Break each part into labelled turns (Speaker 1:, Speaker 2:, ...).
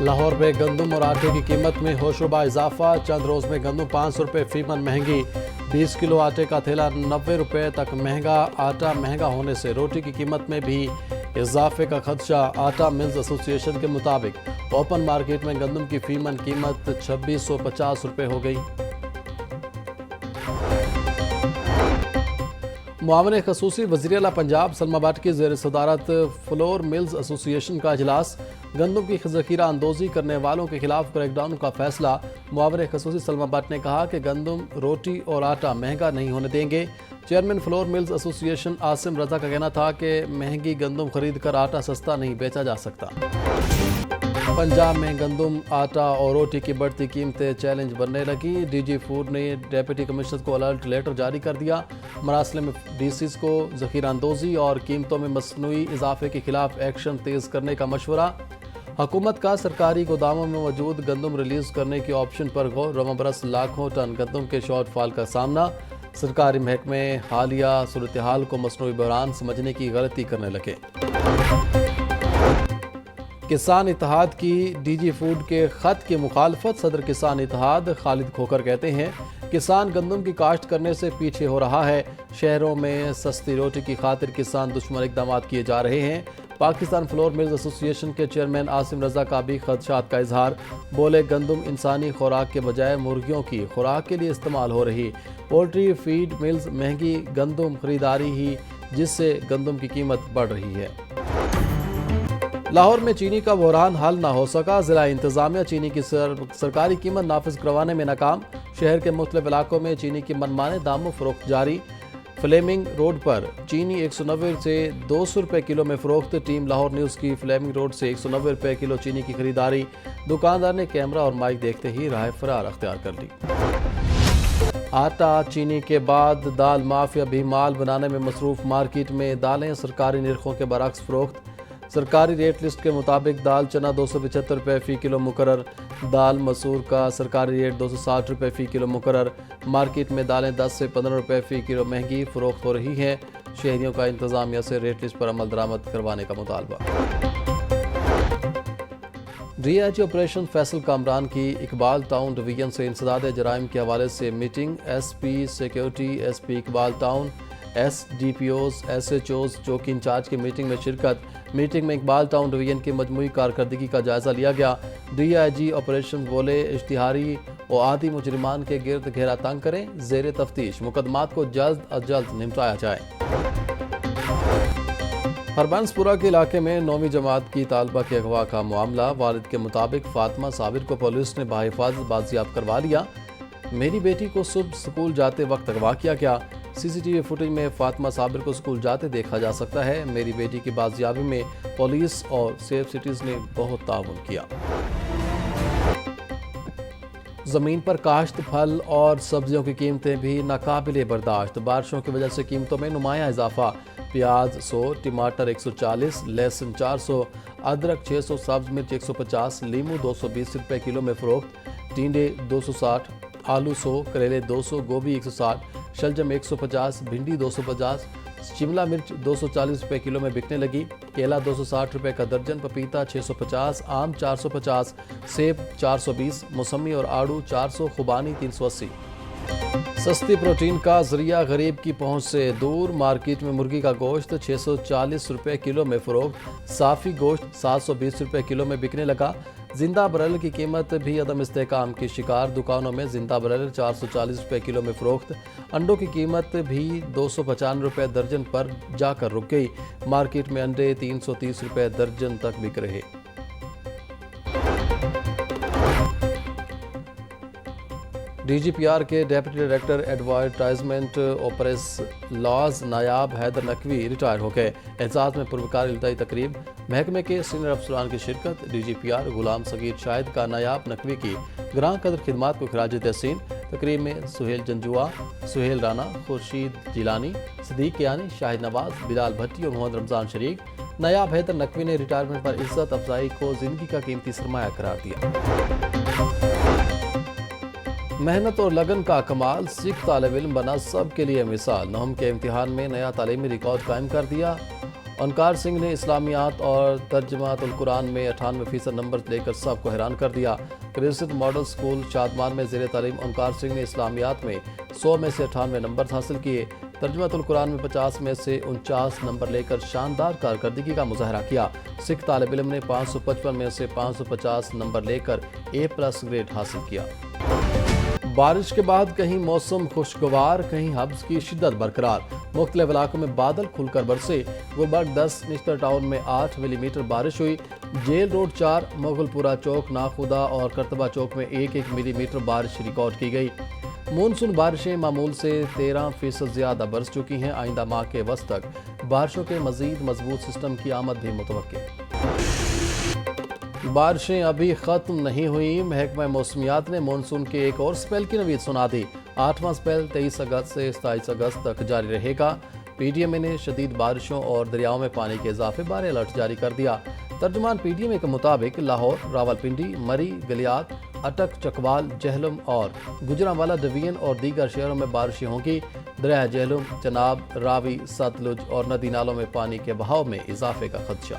Speaker 1: لاہور میں گندم اور آٹے کی قیمت میں ہوشربا اضافہ، چند روز میں گندم 500 روپے فی من مہنگی، 20 کلو آٹے کا تھیلا 90 روپے تک مہنگا۔ آٹا مہنگا ہونے سے روٹی کی قیمت میں بھی اضافے کا خدشہ، آٹا ملز ایسوسی ایشن کے مطابق اوپن مارکیٹ میں گندم کی فی من قیمت 2650 روپے ہو گئی۔ معاون خصوصی وزیر اعلیٰ پنجاب سلما بٹ کی زیر صدارت فلور ملز ایسوسی ایشن کا اجلاس، گندم کی ذخیرہ اندوزی کرنے والوں کے خلاف کریک ڈاؤن کا فیصلہ۔ معاون خصوصی سلما بٹ نے کہا کہ گندم، روٹی اور آٹا مہنگا نہیں ہونے دیں گے۔ چیئرمین فلور ملز ایسوسی ایشن عاصم رضا کا کہنا تھا کہ مہنگی گندم خرید کر آٹا سستا نہیں بیچا جا سکتا۔ پنجاب میں گندم، آٹا اور روٹی کی بڑھتی قیمتیں چیلنج بننے لگی۔ ڈی جی فوڈ نے ڈیپٹی کمشنر کو الرٹ لیٹر جاری کر دیا۔ مراسلے میں ڈی سیز کو ذخیرہ اندوزی اور قیمتوں میں مصنوعی اضافے کے خلاف ایکشن تیز کرنے کا مشورہ۔ حکومت کا سرکاری گوداموں میں موجود گندم ریلیز کرنے کے آپشن پر غور، رواں برس لاکھوں ٹن گندم کے شارٹ فال کا سامنا۔ سرکاری محکمے حالیہ صورتحال کو مصنوعی بحران سمجھنے کی غلطی کرنے لگے۔ کسان اتحاد کی ڈی جی فوڈ کے خط کی مخالفت، صدر کسان اتحاد خالد کھوکھر کہتے ہیں کسان گندم کی کاشت کرنے سے پیچھے ہو رہا ہے۔ شہروں میں سستی روٹی کی خاطر کسان دشمن اقدامات کیے جا رہے ہیں۔ پاکستان فلور ملز ایسوسی ایشن کے چیئرمین عاصم رضا کا بھی خدشات کا اظہار، بولے گندم انسانی خوراک کے بجائے مرغیوں کی خوراک کے لیے استعمال ہو رہی۔ پولٹری فیڈ ملز مہنگی گندم خریداری ہی جس سے گندم کی قیمت بڑھ رہی ہے۔ لاہور میں چینی کا بحران حل نہ ہو سکا، ضلع انتظامیہ چینی کی سرکاری قیمت نافذ کروانے میں ناکام۔ شہر کے مختلف علاقوں میں چینی کی منمانے داموں فروخت جاری۔ فلیمنگ روڈ پر چینی 190 سے 200 روپے کلو میں فروخت۔ ٹیم لاہور نیوز کی فلیمنگ روڈ سے 190 روپے کلو چینی کی خریداری۔ دکاندار نے کیمرہ اور مائک دیکھتے ہی راہ فرار اختیار کر لی۔ آٹا، چینی کے بعد دال مافیا بھی مال بنانے میں مصروف۔ مارکیٹ میں دالیں سرکاری نرخوں کے برعکس فروخت۔ سرکاری ریٹ لسٹ کے مطابق دال چنا 275 روپے فی کلو مقرر، دال مسور کا سرکاری ریٹ 260 روپے فی کلو مقرر۔ مارکیٹ میں دالیں 10 سے 15 روپے فی کلو مہنگی فروخت ہو رہی ہیں۔ شہریوں کا انتظامیہ سے ریٹ لسٹ پر عمل درآمد کروانے کا مطالبہ۔ D I G operation Faisal Kamran کی اقبال ٹاؤن ڈویژن سے انسداد جرائم کے حوالے سے meeting. S P security, S P Iqbal town, S D P Os, S H Os, چوکی انچارج کی میٹنگ میں شرکت۔ میٹنگ میں اقبال ٹاؤن ڈویژن کی مجموعی کارکردگی کا جائزہ لیا گیا۔ ڈی آئی جی آپریشن بولے اشتہاری و عادی مجرمان کے گرد گھیرا تنگ کریں، زیر تفتیش مقدمات کو جلد از جلد نمٹایا جائے۔ ہربنس پورہ کے علاقے میں 9ویں جماعت کی طالبہ کے اغوا کا معاملہ، والد کے مطابق فاطمہ صابر کو پولیس نے بحفاظت بازیاب کروا لیا۔ میری بیٹی کو صبح سکول جاتے وقت اغوا کیا گیا۔ سی سی ٹی وی فوٹیج میں فاطمہ صابر کو سکول جاتے دیکھا جا سکتا ہے۔ میری بیٹی کی بازیابی میں پولیس اور سیف سٹیز نے بہت تعاون کیا۔ زمین پر کاشت پھل اور سبزیوں کی قیمتیں بھی ناقابل برداشت، بارشوں کی وجہ سے قیمتوں میں نمایاں اضافہ۔ پیاز 100، ٹماٹر 140، لہسن 400، ادرک 600، سبز مرچ 150، لیمو 220 روپے کلو میں فروخت۔ ٹینڈے 260، آلو 100، کریلے 200، گوبھی 160، شلجم 150، بھنڈی 250، شملہ مرچ 240 روپے کلو میں بکنے لگی۔ کیلا 260 روپے کا درجن، پپیتا 650، آم 450، سیب 420، موسمی اور آڑو 400، خوبانی 380۔ سستی پروٹین کا ذریعہ غریب کی پہنچ سے دور، مارکیٹ میں مرغی کا گوشت 640 روپے کلو میں فروخت، صافی گوشت 720 روپے کلو میں بکنے لگا۔ زندہ برائلر کی قیمت بھی عدم استحکام کی شکار، دکانوں میں زندہ برائلر 440 روپے کلو میں فروخت۔ انڈوں کی قیمت بھی 295 روپے درجن پر جا کر رک گئی، مارکیٹ میں انڈے 330 روپے درجن تک بک رہے۔ ڈی جی پی آر کے ڈیپٹی ڈائریکٹر ایڈورٹائزمنٹ اور پریس لاز نایاب حیدر نقوی ریٹائر ہو گئے۔ اعزاز میں پروکار التائی تقریب، محکمے کے سینئر افسران کی شرکت۔ D G P R Ghulam صغیر شاہد کا نایاب نقوی کی گراں قدر خدمات کو خراج تحسین۔ تقریب میں سہیل جنجوا، سہیل رانا، خورشید جیلانی، صدیق کیانی، شاہد نواز، بلال بھٹی اور محمد رمضان شریک۔ نایاب حیدر نقوی نے ریٹائرمنٹ پر عزت افزائی کو زندگی کا قیمتی سرمایہ قرار دیا۔ محنت اور لگن کا کمال، سکھ طالب علم بنا سب کے لیے مثال، نوم کے امتحان میں نیا تعلیمی ریکارڈ قائم کر دیا۔ اومکار سنگھ نے اسلامیات اور ترجمات القرآن میں 98% نمبر لے کر سب کو حیران کر دیا۔ کرسچن ماڈل اسکول شادمان میں زیر تعلیم اومکار سنگھ نے اسلامیات میں 100 میں سے 98 نمبر حاصل کیے۔ ترجمات القرآن میں 50 میں سے 49 نمبر لے کر شاندار کارکردگی کا مظاہرہ کیا۔ سکھ طالب علم نے 555 میں سے 550 نمبر لے کر A+ گریڈ حاصل کیا۔ بارش کے بعد کہیں موسم خوشگوار، کہیں حبس کی شدت برقرار۔ مختلف علاقوں میں بادل کھل کر برسے۔ گلبرگ 10، نشتر ٹاؤن میں 8 ملی میٹر بارش ہوئی۔ جیل روڈ 4، مغل پورہ چوک، ناخدا اور کرتبہ چوک میں 1 ملی میٹر بارش ریکارڈ کی گئی۔ مونسون بارشیں معمول سے 13% زیادہ برس چکی ہیں۔ آئندہ ماہ کے وسط تک بارشوں کے مزید مضبوط سسٹم کی آمد بھی متوقع۔ بارشیں ابھی ختم نہیں ہوئیں۔ محکمہ موسمیات نے مونسون کے ایک اور سپیل کی نوید سنا دی۔ 8واں سپیل 23 اگست سے 27 اگست تک جاری رہے گا۔ پی ڈی ایم اے نے شدید بارشوں اور دریاؤں میں پانی کے اضافے بارے الرٹ جاری کر دیا۔ ترجمان پی ڈی ایم اے کے مطابق لاہور، راولپنڈی، مری، گلیات، اٹک، چکوال، جہلم اور گجرانوالہ ڈویژن اور دیگر شہروں میں بارشیں ہوں گی۔ دریا جہلم، چناب، راوی، ستلج اور ندی نالوں میں پانی کے بہاؤ میں اضافے کا خدشہ۔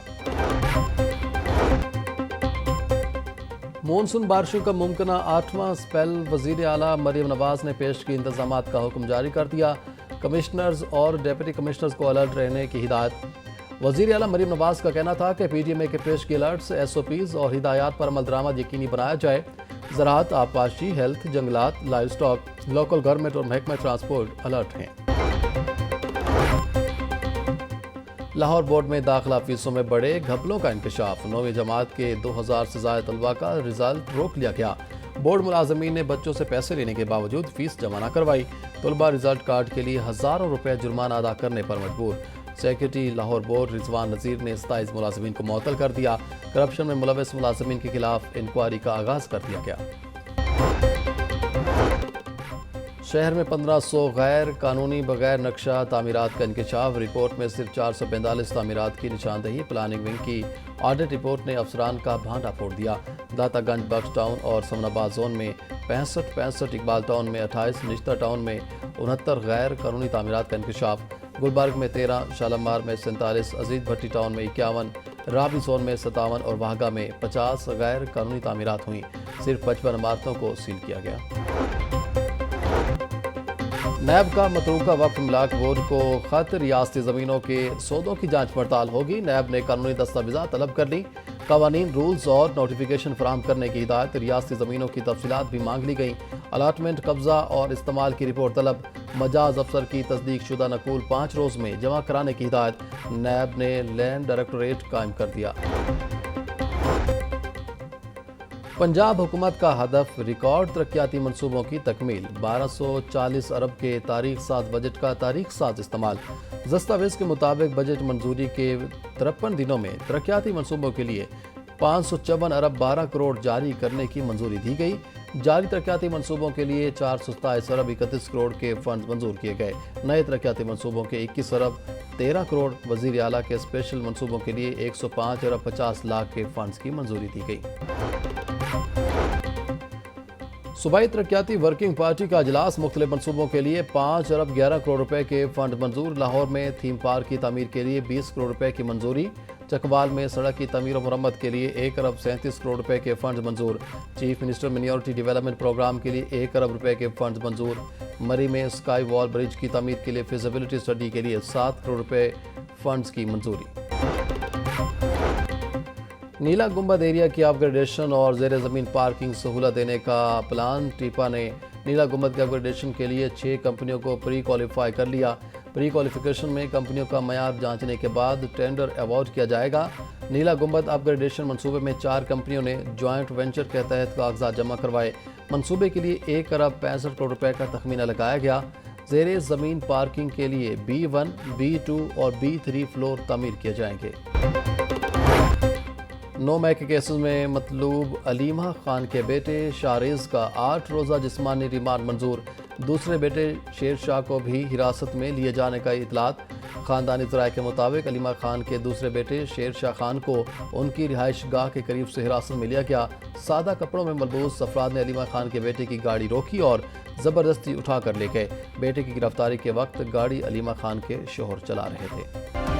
Speaker 1: مونسون بارشوں کا ممکنہ 8واں سپیل، وزیر اعلیٰ مریم نواز نے پیش کی انتظامات کا حکم جاری کر دیا۔ کمشنرز اور ڈپٹی کمشنرز کو الرٹ رہنے کی ہدایت۔ وزیر اعلیٰ مریم نواز کا کہنا تھا کہ پی ڈی ایم اے کے پیش کی الرٹس، SOPs اور ہدایات پر عمل درآمد یقینی بنایا جائے۔ زراعت، آبپاشی، ہیلتھ، جنگلات، لائیو سٹاک، لوکل گورنمنٹ اور محکمہ ٹرانسپورٹ الرٹ ہیں۔ لاہور بورڈ میں داخلہ فیسوں میں بڑے گھپلوں کا انکشاف۔ 9ویں جماعت کے 2000 سے زائد طلبہ کا رزلٹ روک لیا گیا۔ بورڈ ملازمین نے بچوں سے پیسے لینے کے باوجود فیس جمع نہ کروائی۔ طلبہ رزلٹ کارڈ کے لیے ہزاروں روپے جرمانہ ادا کرنے پر مجبور۔ سیکریٹری لاہور بورڈ رضوان نذیر نے 27 ملازمین کو معطل کر دیا۔ کرپشن میں ملوث ملازمین کے خلاف انکوائری کا آغاز کر دیا گیا۔ شہر میں 1500 غیر قانونی بغیر نقشہ تعمیرات کا انکشاف۔ رپورٹ میں صرف 442 تعمیرات کی نشاندہی۔ پلاننگ ونگ کی آڈٹ رپورٹ نے افسران کا بھانڈا پھوڑ دیا۔ داتا گنج بخش ٹاؤن اور سمن آباد زون میں 65، اقبال ٹاؤن میں 28، نشتر ٹاؤن میں 69 غیر قانونی تعمیرات کا انکشاف۔ گلبرگ میں 13، شالمار میں 47، عزیز بھٹی ٹاؤن میں 51، رابی زون میں 57 اور واہگہ میں 50 غیر قانونی تعمیرات ہوئیں۔ صرف 55 عمارتوں کو سیل کیا گیا۔ نیب کا متروکہ وقف املاک بورڈ کو خط، ریاستی زمینوں کے سودوں کی جانچ پڑتال ہوگی۔ نیب نے قانونی دستاویزات طلب کر لی۔ قوانین، رولز اور نوٹیفیکیشن فراہم کرنے کی ہدایت۔ ریاستی زمینوں کی تفصیلات بھی مانگ لی گئیں۔ الاٹمنٹ، قبضہ اور استعمال کی رپورٹ طلب۔ مجاز افسر کی تصدیق شدہ نقول 5 روز میں جمع کرانے کی ہدایت۔ نیب نے لینڈ ڈائریکٹوریٹ قائم کر دیا۔ پنجاب حکومت کا ہدف ریکارڈ ترقیاتی منصوبوں کی تکمیل۔ 1240 ارب کے تاریخ ساز بجٹ کا تاریخ ساز استعمال۔ دستاویز کے مطابق بجٹ منظوری کے 53 دنوں میں ترقیاتی منصوبوں کے لیے 554 ارب 12 کروڑ جاری کرنے کی منظوری دی گئی۔ جاری ترقیاتی منصوبوں کے لیے 427 ارب 31 کروڑ کے فنڈز منظور کیے گئے۔ نئے ترقیاتی منصوبوں کے 21 ارب 13 کروڑ۔ وزیر اعلیٰ کے اسپیشل منصوبوں کے لیے 105 ارب 50 لاکھ کے فنڈز کی منظوری دی گئی۔ صوبائی ترقیاتی ورکنگ پارٹی کا اجلاس۔ مختلف منصوبوں کے لیے 5 ارب 11 کروڑ روپے کے فنڈ منظور۔ لاہور میں تھیم پارک کی تعمیر کے لیے 20 کروڑ روپے کی منظوری۔ چکوال میں سڑک کی تعمیر و مرمت کے لیے 1 ارب 37 کروڑ روپے کے فنڈ منظور۔ Chief minister minority development programme کے لیے 1 ارب روپے کے فنڈ منظور۔ مری میں اسکائی وال برج کی تعمیر کے لیے فیزیبلٹی اسٹڈی کے لیے 7 کروڑ روپے فنڈز کی منظوری۔ نیلا گنبد ایریا کی اپ گریڈیشن اور زیر زمین پارکنگ سہولت دینے کا پلان۔ ٹیپا نے نیلا گنبد کے اپ گریڈیشن کے لیے 6 کمپنیوں کو پری کوالیفائی کر لیا۔ پری کوالیفیکیشن میں کمپنیوں کا معیار جانچنے کے بعد ٹینڈر ایوارڈ کیا جائے گا۔ نیلا گنبد اپ گریڈیشن منصوبے میں 4 کمپنیوں نے جوائنٹ وینچر کے تحت کاغذات جمع کروائے۔ منصوبے کے لیے 1 ارب 65 کروڑ روپے کا تخمینہ لگایا گیا۔ زیر زمین پارکنگ کے لیے B1، B2 اور B3 فلور تعمیر کیے جائیں گے۔ 9 مئی کے کیسز میں مطلوب علیمہ خان کے بیٹے شاریز کا 8 روزہ جسمانی ریمانڈ منظور۔ دوسرے بیٹے شیر شاہ کو بھی حراست میں لیے جانے کا اطلاعات۔ خاندانی ذرائع کے مطابق علیمہ خان کے دوسرے بیٹے شیر شاہ خان کو ان کی رہائش گاہ کے قریب سے حراست میں لیا گیا۔ سادہ کپڑوں میں ملبوس افراد نے علیمہ خان کے بیٹے کی گاڑی روکی اور زبردستی اٹھا کر لے گئے۔ بیٹے کی گرفتاری کے وقت گاڑی علیمہ خان کے شوہر چلا رہے تھے۔